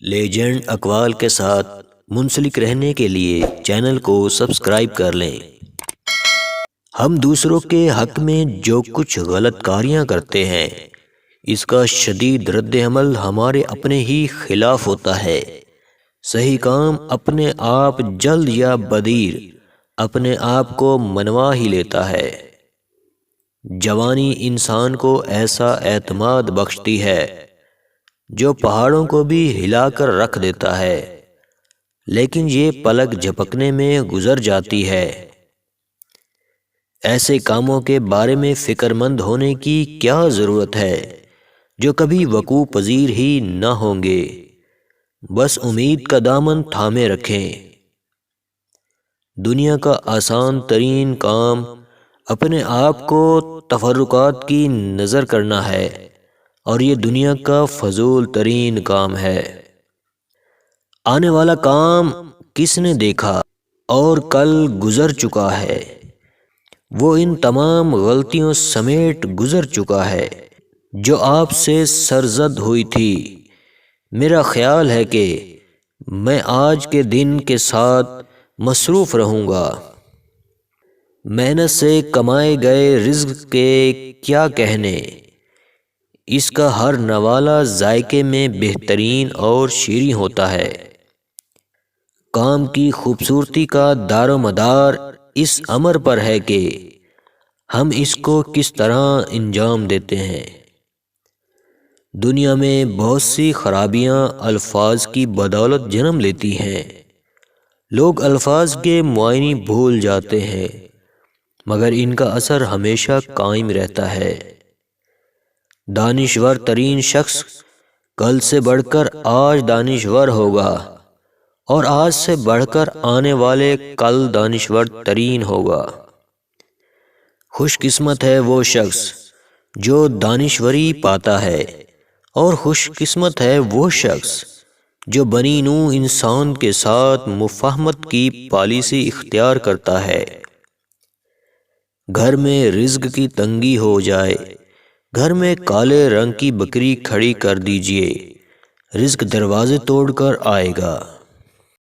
Legend اقوال کے ساتھ منسلک رہنے کے لیے چینل کو سبسکرائب کر لیں۔ ہم دوسروں کے حق میں جو کچھ غلط کاریاں کرتے ہیں، اس کا شدید رد عمل ہمارے اپنے ہی خلاف ہوتا ہے۔ صحیح کام اپنے آپ جلد یا بدیر اپنے آپ کو منوا ہی لیتا ہے۔ جوانی انسان کو ایسا اعتماد بخشتی ہے جو پہاڑوں کو بھی ہلا کر رکھ دیتا ہے، لیکن یہ پلک جھپکنے میں گزر جاتی ہے۔ ایسے کاموں کے بارے میں فکر مند ہونے کی کیا ضرورت ہے جو کبھی وقوع پذیر ہی نہ ہوں گے؟ بس امید کا دامن تھامے رکھیں۔ دنیا کا آسان ترین کام اپنے آپ کو تفرقات کی نظر کرنا ہے، اور یہ دنیا کا فضول ترین کام ہے۔ آنے والا کام کس نے دیکھا اور کل گزر چکا ہے، وہ ان تمام غلطیوں سمیٹ گزر چکا ہے جو آپ سے سرزد ہوئی تھی۔ میرا خیال ہے کہ میں آج کے دن کے ساتھ مصروف رہوں گا۔ محنت سے کمائے گئے رزق کے کیا کہنے، اس کا ہر نوالہ ذائقے میں بہترین اور شیریں ہوتا ہے۔ کام کی خوبصورتی کا دار و مدار اس امر پر ہے کہ ہم اس کو کس طرح انجام دیتے ہیں۔ دنیا میں بہت سی خرابیاں الفاظ کی بدولت جنم لیتی ہیں۔ لوگ الفاظ کے معنی بھول جاتے ہیں، مگر ان کا اثر ہمیشہ قائم رہتا ہے۔ دانشور ترین شخص کل سے بڑھ کر آج دانشور ہوگا، اور آج سے بڑھ کر آنے والے کل دانشور ترین ہوگا۔ خوش قسمت ہے وہ شخص جو دانشوری پاتا ہے، اور خوش قسمت ہے وہ شخص جو بنی نوع انسان کے ساتھ مفاہمت کی پالیسی اختیار کرتا ہے۔ گھر میں رزق کی تنگی ہو جائے، گھر میں کالے رنگ کی بکری کھڑی کر دیجئے، رزق دروازے توڑ کر آئے گا۔